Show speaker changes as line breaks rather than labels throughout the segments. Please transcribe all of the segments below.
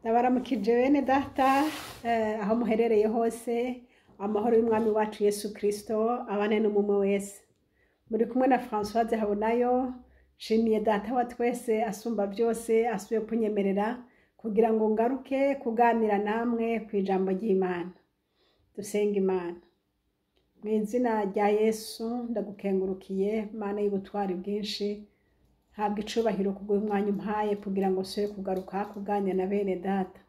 Ndabaramukije bene data aho muherereye hose amahoro y'umwami wacu Yesu Kristo abane n'umumwe wese. Muri kumwe na Françoise Habonayo, nshimiye data wa twese asumba byose asubiye kunyemerera kugira ngo ngaruke kuganira namwe ku ijambo ry'Imana. Dusenga Imana. Mu izina rya Yesu ndagukengurukiye Mana y'ubutwari bwinshi, habwa icubahiro kubw'umwanya umpaye kugira ngo soye kugaruka kuganira na bene data.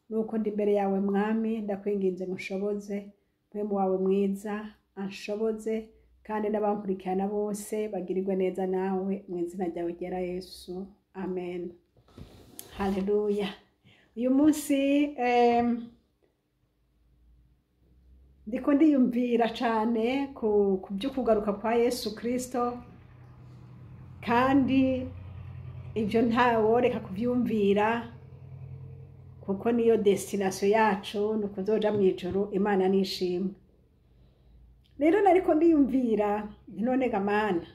Nuko ndi imbere yawe mwami, ndakwinginze mushoboze, mpemu wawe mwiza anshoboze, kandi n'abankurikirana bose bagirirwe neza nawe mu izina ryawe ryera Yesu, amen. Haleluya. Uyu munsi ndiko ndiyumvira cane ku byo kugaruka kwa Yesu Kristo, kandi ibyo ntaworeka kubyumvira kuko niyo destination yacu ni ukuzoja mu ijuru. Imana nishimwe. Rero nariko ndiyumvira none gamana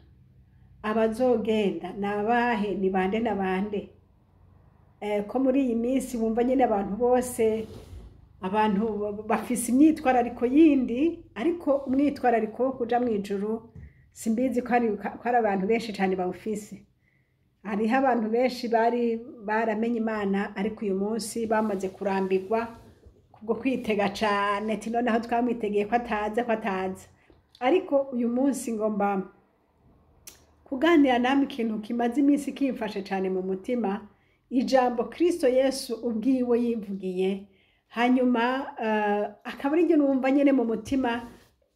abazogenda nabahe, ni bande na bande? Ko muri iyi minsi wumva nyine abantu bose, abantu bafise imyitwarariko yindi, ariko umwitwarariko wo kuja mu ijuru simbizi ko ari abantu benshi cyane bawufise. Hariho abantu benshi baramenye Imana, ariko uyu munsi bamaze kurambirwa kubwo kwitega cyane, ati noneho twamwitegeye ko ataza. Ariko uyu munsi ngomba kuganira namwe ikintu kimaze iminsi kimfashe cyane mu mutima, ijambo Kristo Yesu ubwiwe yivugiye, hanyuma akaba ari ryo numva nyene mu mutima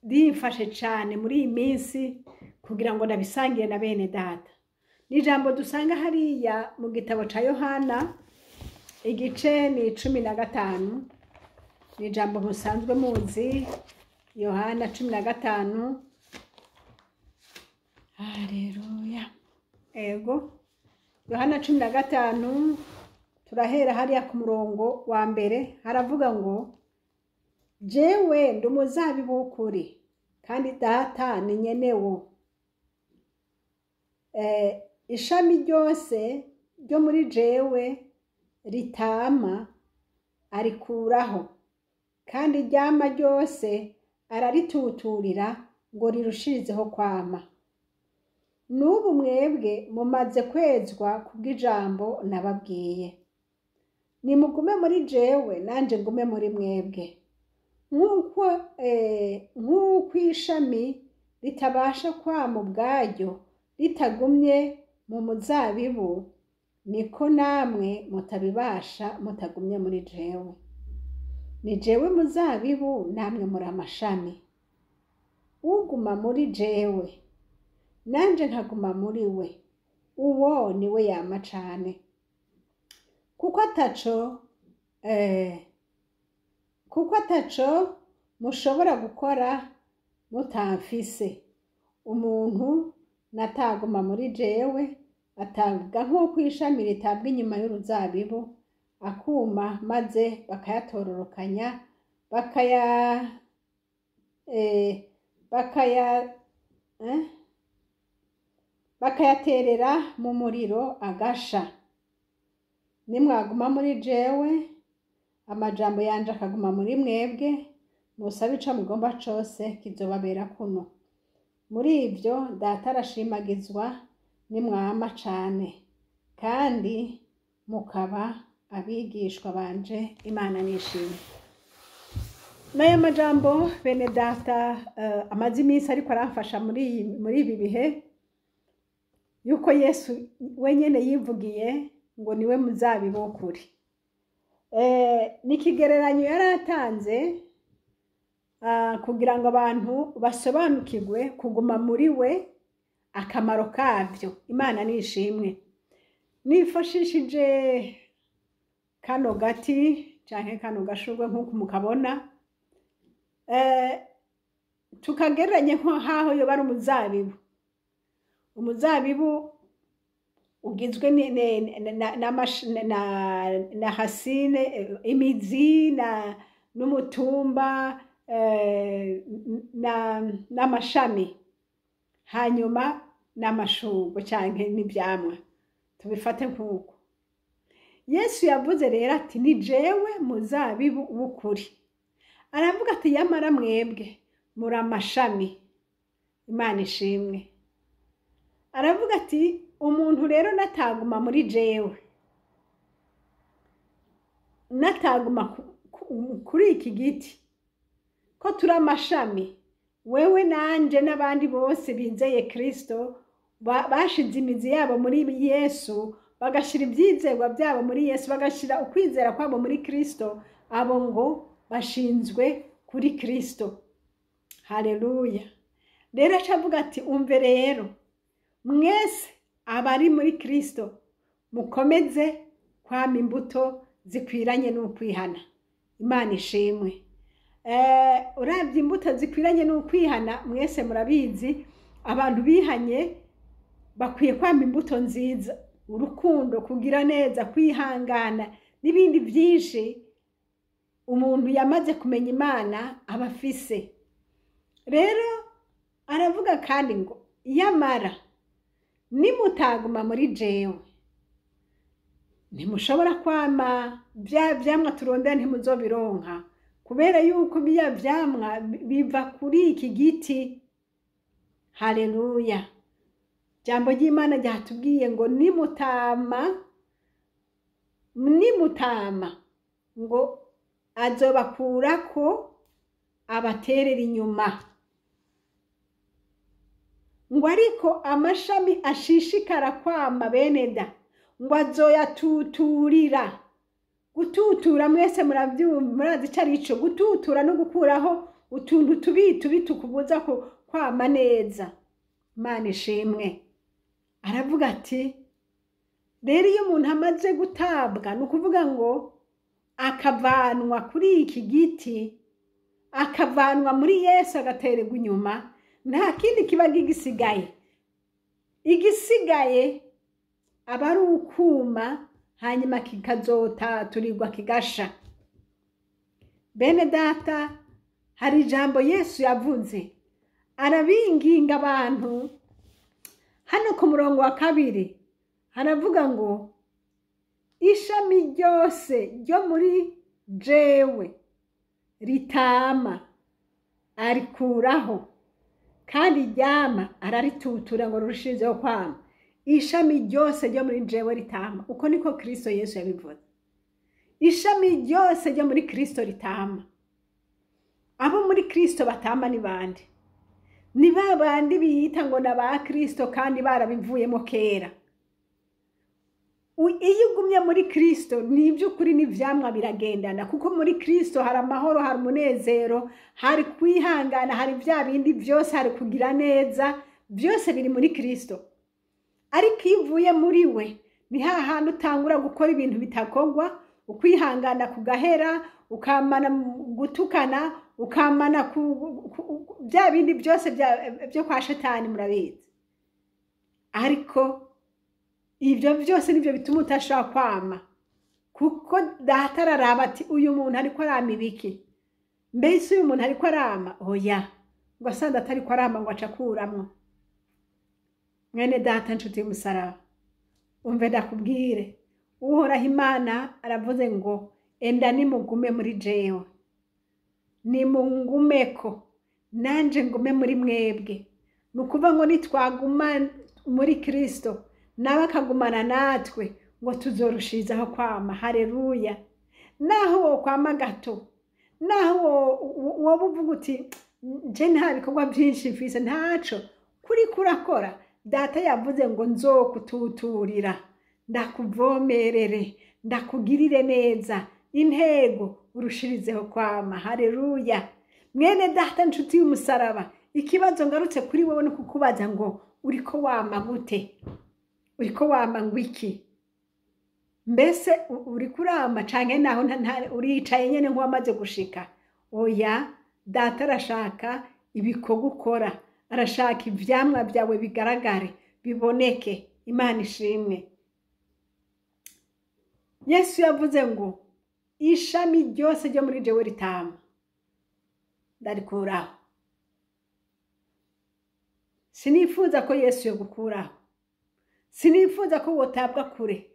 rimfashe cyane muri iyi minsi kugira ngo ndabisangire na bene data. Ni ijambo dusanga hariya mu gitabo ca Yohana igice ni 15. Ni ijambo musanzwe muzi, Yohana 15. Haleluya. Ego Yohana 15 turahera hariya ku murongo wa mbere. Haravuga ngo jewe ndi umuzabibu w'ukuri, kandi data ni nyenewo. Ishami ryose ryo muri jewe ritama arikuraho, kandi iryama ryose ararituturira ngo rirushirizeho kwama. N'ubu mwebwe mumaze kwezwa kubw'ijambo nababwiye. Nimugume muri jewe nanje ngume muri mwebwe. Nk'uko ishami ritabasha kwama ubwaryo ritagumye mu muzabibu, niko namwe mutabibasha mutagumye muri jewe. Ni jewe muzabibu, namwe muri amashami. Uguma muri jewe nanje nkaguma muri we, uwo niwe yama cane. Kuko ataco mushobora gukora mutamfise. Umuntu nataguma muri jewe atavuga nk'uko ishami ritabwa inyuma y'uruzabibu akuma, maze bakayatororokanya bakayaterera mu muriro agasha. Nimwaguma muri jewe, amajambo yanje akaguma muri mwebwe, musabe ico mugomba cose kizobabera kuno. Muri ivyo data arashimagizwa nimwama cane, kandi mukaba abigishwa banje. Imana nishimwe. N'aya majambo bene data amaze iminsi ariko aramfasha muri ibi bihe, yuko Yesu wenyene yivugiye ngo niwe muzabibu w'ukuri. Ni ikigereranyo yaratanze kugira ngo abantu basobanukirwe kuguma muri we akamaro kavyo. Imana nishimwe. Nifashishije kano gati canke kano gashurwe nk'uko mukabona, tukagereranya nk'aho yoba ari umuzabibu. Umuzabibu ugizwe na hasine, imizi, n'umutumba, n'amashami, hanyuma n'amashurwe canke n'ivyamwa. Tubifate nk'uko Yesu yavuze rero ati ni jewe muzabibu w'ukuri. Aravuga ati yamara mwebwe muri amashami. Imana ishimwe. Aravuga ati umuntu rero nataguma muri jewe, nataguma kuri iki giti, ko turi amashami, wewe nanje n'abandi bose bizeye Kristo bashize imizi yabo muri Yesu, bagashira ibyizerwa byabo muri Yesu, bagashira ukwizera kwabo muri Kristo, abo ngo bashinzwe kuri Kristo. Haleluya. Rero acavuga ati umve rero mwese abari muri Kristo mukomeze kwama imbuto zikwiranye n'ukwihana. Imana ishimwe. Uravye imbuto zikwiranye n'ukwihana, mwese murabizi abantu bihanye bakwiye kwama imbuto nziza, urukundo, kugira neza, kwihangana n'ibindi byinshi umuntu yamaze kumenya Imana abafise. Rero aravuga kandi ngo yamara nimutaguma muri jewe ntimushobora kwama bya vyamwa turondera, ntimuzobironka, kubera yuko bya vyamwa biva kuri iki giti. Haleluya. Jambo ry'Imana ryatubwiye ngo nimutama ngo azobakurako abaterera inyuma, ngo ariko amashami ashishikara kwama beneda ngo azoyatuturira. Gututura mwese murazi carico, gututura no gukuraho utuntu tubi tukubuza kwama neza. Imana ishimwe. Aravuga ati rero iyo umuntu amaze gutabwa, ni ukuvuga ngo akavanwa kuri iki giti, akavanwa muri Yesu, agatererwa inyuma, nta kindi kiba gisigaye. Igisigaye aba ari ukuma, hanyuma kikazotaturirwa kigasha. Bene data, hari ijambo Yesu yavuze, arabinginga abantu. Hano ku murongo wa 2 haravuga ngo ishami ryose ryo muri jewe ritama arikuraho, kandi ryama araritutura ngo rurushizeho kwama. Ishami ryose ryo muri jewe ritama. Uko niko Kristo Yesu yabivuze. Ishami ryose ryo muri Kristo ritama. Abo muri Kristo batama ni bande? Ni babandi biyita ngo naba Kristo kandi barabivuyemo kera. Iyo ugumye muri Kristo ni iby'ukuri n'ivyamwa biragendana, kuko muri Kristo hari amahoro, hari umunezero, hari kwihangana, hari bya bindi byose, hari kugira neza, byose biri muri Kristo. Ariko iyo uvuye muri we ni hahandi utangura gukora ibintu bitakogwa, ukwihangana kugahera, ukamana gutukana, ukamana bya bindi byose byo kwa Shetani murabizi. Ariko ibyo byose nibyo bituma utashaka kwama, kuko Data araraba ati uyu muntu ariko arama ibiki? Mbese uyu muntu ariko arama? Oya, ngo asanda atari ko arama ngo acakuramwo. Mwene Data, nshuti y'umusaraba, umve ndakubwire, Uhoraho Imana aravuze ngo enda nimugume muri jewe, nimungumeko nanje ngume muri mwebwe. Nukuva ngo nitwaguma muri Kristo nawe akagumana natwe, ngo tuzorushizaho kwama. Haleluya. Naho wo kwama gato, naho wowe uvuga uti je nta bikorwa byinshi mfise, ntaco kuri kurakora, Data yavuze ngo nzokututurira, ndakuvomerere, ndakugirire neza, intego urushirizeho kwama. Haleluya. Mwene Data, nshuti y'umusaraba, ikibazo ngarutse kuri wowe no kukubaza ngo uriko wama gute? Uriko wama ngwiki? Mbese uri kurama canke naho uricaye nyene nk'uwamaze gushika? Oya, Data arashaka ibikorwa ukora, arashaka ivyamwa byawe bigaragare, biboneke. Imana ishimwe. Yesu yavuze ngo ishami ryose ryo muri jewe ritama ndarikuraho. Sinifuza ko Yesu yogukuraho, sinifuza ko wotabwa kure.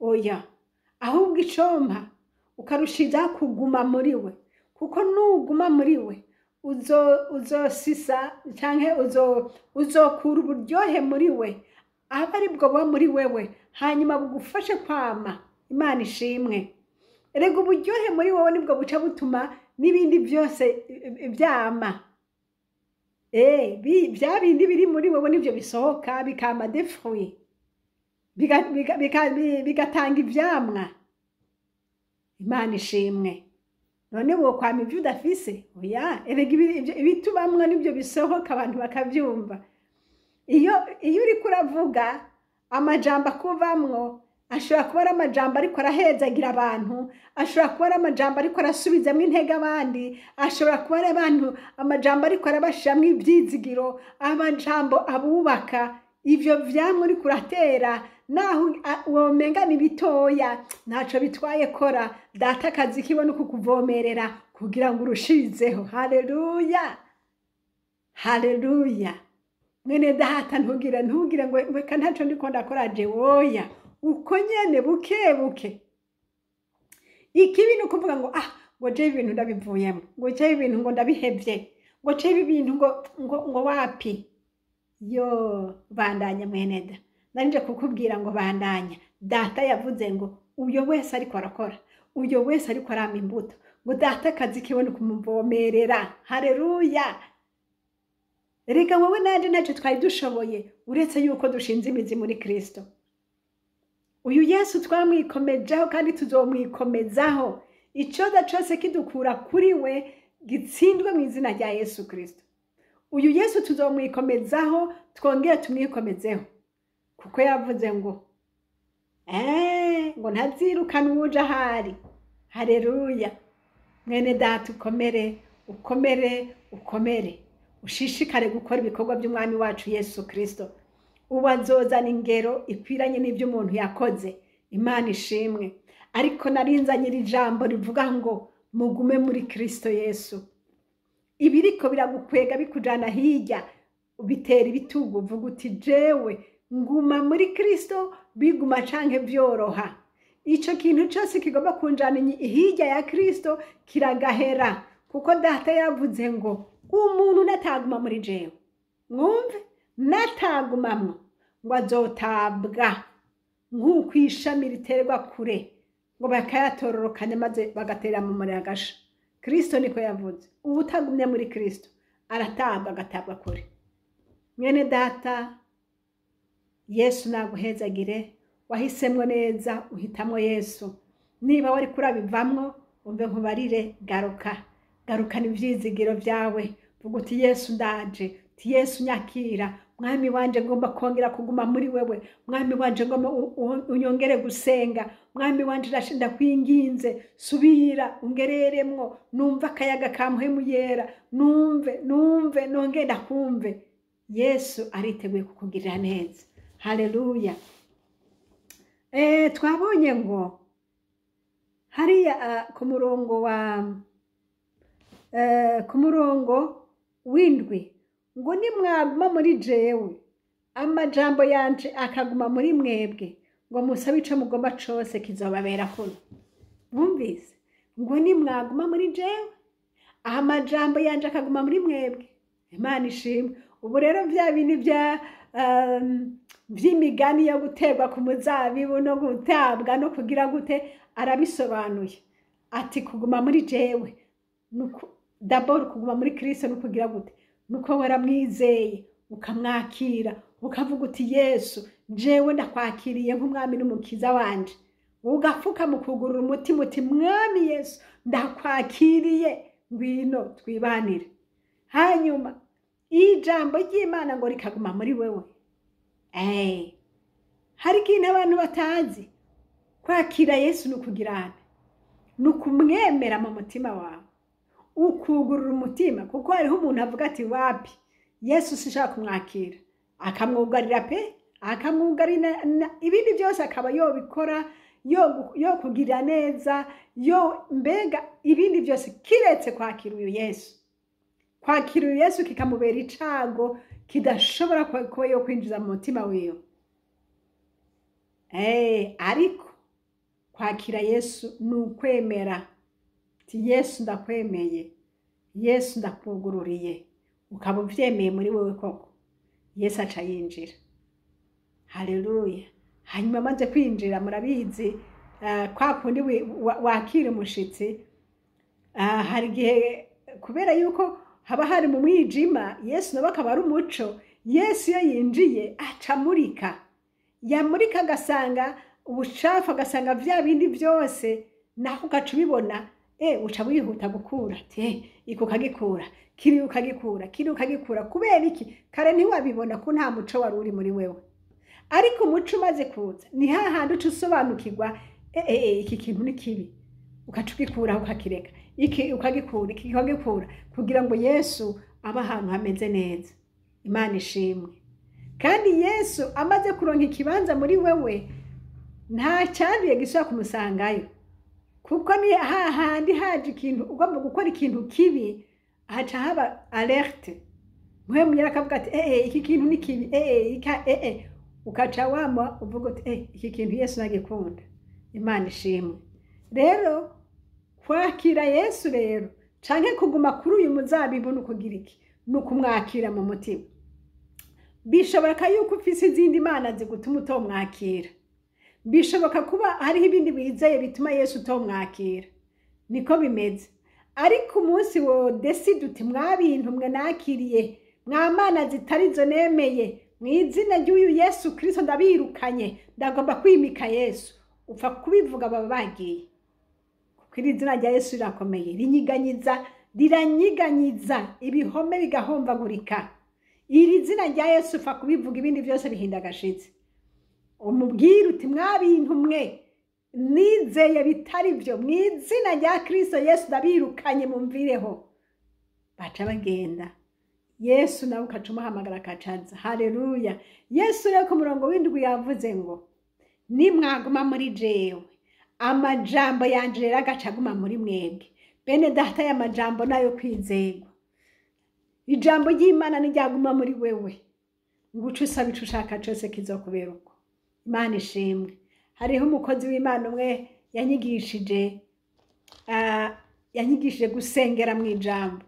Oya, ahubwo icompa ukarushizaho kuguma muri we, kuko nuguma muri we uzosisa canke uzokura uburyohe muri we, aba ari bwo buba muri wewe, hanyuma bugufashe kwama. Imana ishimwe. Erega uburyohe muri wowe nibwo buca butuma n'ibindi byose vyama. Vya bindi biri muri wowe nivyo bisohoka bikama des fruits, bigatanga ivyamwa. Imana ishimwe. None wo kwama ivyo udafise? Oya, erega ibitubamwa nivyo bisohoka abantu bakavyumva. Iyo uriko uravuga amajambo akuvamwo, ashobora kuba ari amajambo ariko arahezagira abantu, ashobora kuba ari amajambo ariko arasubizamwo intege abandi, ashobora kuba ari amajambo ariko arabashiramwo ivyizigiro, amajambo abubaka. Ivyo vyamwe uriko uratera, naho womenga ni bitoya, ntaco bitwaye. Kora, data akazi kiwe no kukuvomerera kugira ngo urushirizeho. Haleluya, haleluya. Mwene data ntugire ngo reka ntaco ndiko ndakora je. Oya, uko nyene buke buke. Ikibi ni ukuvuga ngo ngo je ibintu ndabivuyemo, ngo je ibintu ngo ndabihevye, ngo je ibintu ngo wapi. Yo, bandanya mwene da. Narije kukubwira ngo bandanya. Data yavuze ngo uyo wese ariko arakora, uyo wese ariko arama imbuto, ngo data akazi kiwe no kumuvomerera. Haleluya. Reka wowe nanje ntacyo twari dushoboye uretse yuko dushinze imizi muri Kristo. Uyu Yesu twamwikomejeho kandi tuzomwikomezaho. Icoza cose kidukura kuri we gitsindwe mu izina rya Yesu Kristo. Uyu Yesu tuzomwikomezaho, twongere tumwikomezeho, kuko yavuze ngo ntazirukana uwuje ahari. Haleluya. Mwene data ukomere, ushishikare gukora ibikorwa by'umwami wacu Yesu Kristo. Ubu azozana ingero ikwiranye n'ibyo umuntu yakoze. Imana ishimwe. Ariko narinzanyira ijambo rivuga ngo mugume muri Kristo Yesu. Ibiriko biragukwega bikujana hirya, bitera ibitugu, uvuga uti jewe nguma muri Kristo, biguma canke vyoroha. Ico kintu cyose kigomba kunjana hirya ya Kristo kiragahera, kuko data yavuze ngo umuntu nataguma muri jewe, mwumve, natagumamwo ngo azotabwa nk'uko ishami riterwa kure ngo bakayatororokanya maze bagatera mu muriro agasha. Kristo niko yavuze. Ubu utagumye muri Kristo aratabwa, agatabwa kure. Mwene data, Yesu naguhezagire. Wahisemwo neza, uhitamwo Yesu. Niba wari kurabivamwo, umve nkubarire, garukana ivyizigiro vyawe. Vuga uti Yesu ndaje, ti Yesu nyakira. Mwami wanje ngomba kongera kuguma muri wewe. Mwami wanje ngomba unyongere gusenga. Mwami wanje ndashinda kwinginze, subira ungereremwo, numva akayaga kamuhemu yera, numve nongera ndakumve. Yesu ariteguye kukugirira neza. Haleluya. Twabonye ngo hariya ku murongo w'indwi ngo nimwaguma muri jewe, amajambo yanje akaguma muri mwebwe, ngo musabe ico mugomba cose kizobabera kuno. Mwumvise? Ngo nimwaguma muri jewe, amajambo yanje akaguma muri mwebwe. Imana ishimwe. Ubu rero vya bindi vy'imigani yo guterwa ku muzabibu no gutabwa no kugira gute arabisobanuye. Ati kuguma muri jewe, d'abord kuguma muri Kristo no kugira gute, nuko waramwizeye ukamwakira, ukavuga uti Yesu jewe ndakwakiriye nk'umwami n'umukiza wanje. Ugafuka mu kugurura umutima uti mwami Yesu ndakwakiriye, ngwino twibanire. Hanyuma ijambo ry'Imana ngo rikaguma muri wewe. Hari ikintu abantu batazi. Kwakira Yesu nukugirana, nukumwemera mu mutima wawe, ukugurura umutima, kuko hariho umuntu avuga ati wapi Yesu sishaka kumwakira, akamwugarira pe, akamwugarira ibindi byose akaba yobikora, yo kugira neza, yo mbega ibindi byose kiretse kwakira uyu Yesu. Kwakira uyu Yesu kikamubera icago kidashobora kuba yo kwinjiza mu mutima wiwe. Ariko kwakira Yesu ni ukwemera ti Yesu ndakwemeye, Yesu ndakugururiye, ukaba uvyemeye muri wewe koko, Yesu aca yinjira. Haleluya. Hanyuma amaze kwinjira, murabizi kwa kundi wakira umushitsi, hari igihe kubera yuko haba hari mu mwijima, Yesu nawe akaba ari umuco. Yesu iyo yinjiye acamurika, yamurika agasanga ubucafu, agasanga vya bindi byose, naho ugaca ubibona, uca wihuta gukura, iko ukagikura, kiri ukagikura, kiri ukagikura. Kubera iki? Kare ntiwabibona ko nta muco wari uri muri wewe, ariko umuco umaze kuza ni hahandi uca usobanukirwa, iki kintu ni kibi, ugaca ugikuraho ukakireka, iki ukagikura, iki ukagikura, kugira ngo Yesu abe ahantu hameze neza. Imana ishimwe. Kandi Yesu amaze kuronka ikibanza muri wewe, nta cyanduye gisubira kumusangayo, kuko ni hahandi haje ikintu ugomba gukora ikintu kibi, haca haba alerte. Mwe munyara kavuga ati iki kintu ni kibi, ukaca wama uvuga ati iki kintu Yesu nagikunda. Imana ishimwe. Rero kwakira Yesu rero canke kuguma kuri uyu muzabibu nukugira iki? Nukumwakira mu mutima. Bishoboka yuko ufise izindi mana zigutuma utomwakira. Bishoboka kuba hariho ibindi wizeye bituma Yesu utomwakira. Niko bimeze. Ariko umunsi wo decide uti mwabintu mwe nakiriye, mwamana zitarizo nemeye, mwizina ry'uyu Yesu Kristo ndabirukanye, ndagomba kwimika Yesu. Upfa kubivuga baba bagiye. Kuko iri zina rya Yesu rirakomeye, riranyiganyiza ibihome bigahomvagurika. Iri zina rya Yesu upfa kubivuga ibindi byose bihinda agashitsi. Umubwira uti mwabintu mwe nizeye bitari byo, mwizina rya Kristo Yesu ndabirukanye mumvireho. Baca bagenda. Yesu nawe ukaca umuhamagara akacaza. Haleluya. Yesu rero ku murongo w'indwi yavuze ngo nimwaguma muri jewe, amajambo yanje rero agacaguma muri mwebwe. Bene data y'amajambo nayo kwizegwa. Ijambo ry'Imana n'iryaguma muri wewe, nguca usaba ico ushaka cyose kizokubera uko. Imana ishimwe. Hariho umukozi w'Imana umwe yanyigishije gusengera mu ijambo.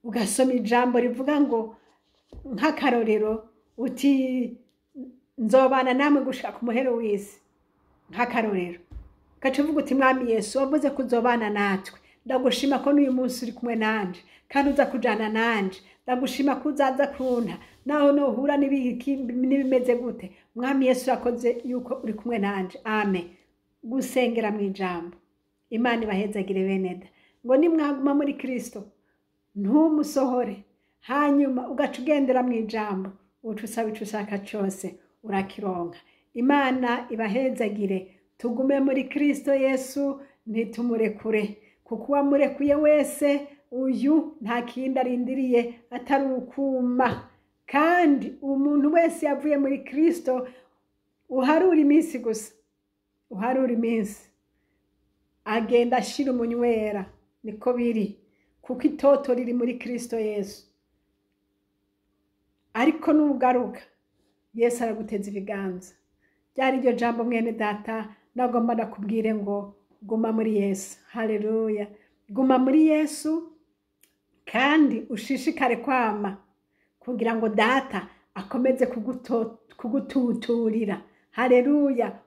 Ugasoma ijambo rivuga ngo nk'akarorero uti nzobana namwe gushaka umuhero w'isi, nk'akarorero. Ugaca uvuga uti mwami Yesu wavuze kuzobana natwe, ndagushima ko n'uyu munsi uri kumwe nanje kandi uza kujana nanje. Ndagushima ko uzaza kunta naho nohura n'ibimeze gute. Mwami Yesu yakoze yuko uri kumwe nanje. Amen. Gusengera mu ijambo. Imana ibahezagire beneda. Ngo nimwaguma muri Kristo ntumusohore, hanyuma ugaca ugendera mu ijambo, uca usaba ico ushaka cyose urakironka. Imana ibahezagire. Tugume muri Kristo Yesu, ntitumurekure, kuko uwamurekuye wese uyu nta kindi arindiriye atari ukuma. Kandi umuntu wese yavuye muri Kristo uharura iminsi gusa, uharura iminsi, agenda ashira umunywera. Niko biri, kuko itoto riri muri Kristo Yesu. Ariko nugaruka Yesu araguteza ibiganza. Byari iryo jambo mwene data nagomba nakubwire ngo guma muri Yesu. Haleluya. Guma muri Yesu kandi ushishikare kwama kugira ngo data akomeze kugututurira. Haleluya.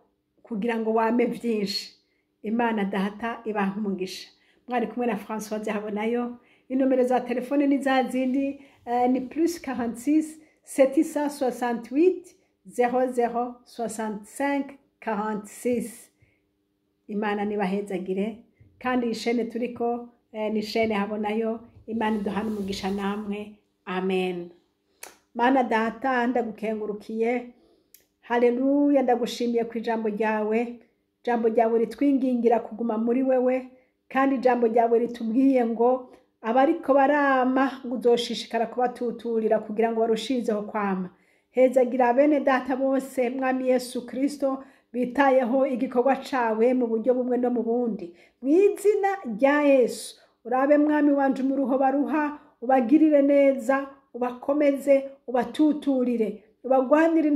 Kugira ngo wame byinshi. Imana data ibaha umugisha. Mwari kumwe na Françoise Habonayo. Inomero za telefone ni za zindi, ni +46 768 00 65 46. Imana nibahezagire. Kandi ishene turiko ni shene Habonayo. Imana iduhane umugisha namwe. Amen. Mana data ndagukengurukiye. Haleluya. Ndagushimiye ku ijambo ryawe. Ijambo ryawe ritwingingira kuguma muri wewe, kandi ijambo ryawe ritubwiye ngo abariko barama ngo uzoshishikara kubatuturira kugira ngo barushizeho kwama. Hezagira bene data bose mwami Yesu Kristo bitayeho igikorwa cawe mu buryo bumwe no mu bundi. Mwizina rya Yesu urabe mwami wanje mu ruho baruha, ubagirire neza, ubakomeze, ubatuturire. ubagwanira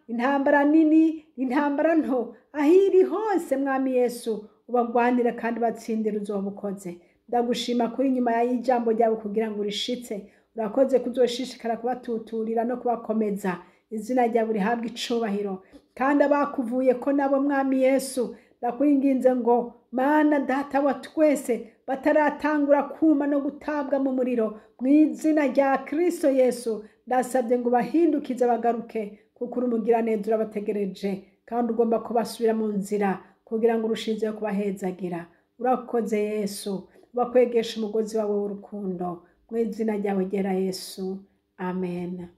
intambara nini, intambara nto, ahiri hose mwami Yesu ubagwanire kandi batsindire uzobukoze. Ndagushima kuri nyuma y'ijambo ryawe kugira ngo urishitse. Urakoze kuzoshishikara kubatuturira no kubakomeza. Izina ryawe rihabwe icubahiro. Kandi abakuvuye ko nabo mwami Yesu ndakwinginze ngo Mana data wa twese bataratangura kuma no gutabwa mu muriro, mu izina rya Kristo Yesu ndasabye ngo bahindukize bagaruke, kuko uri umugiraneza urabategereje kandi ugomba kubasubira mu nzira kugira ngo urushizeho kubahezagira. Urakoze Yesu, bakwegesha umugozi wawe w'urukundo, mu izina ryawe ryera Yesu, amen.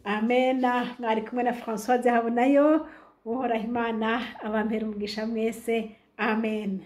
Amena. Mwari kumwe na Françoise Habonayo. Uhoraho Imana abampera umugisha mwese, amen.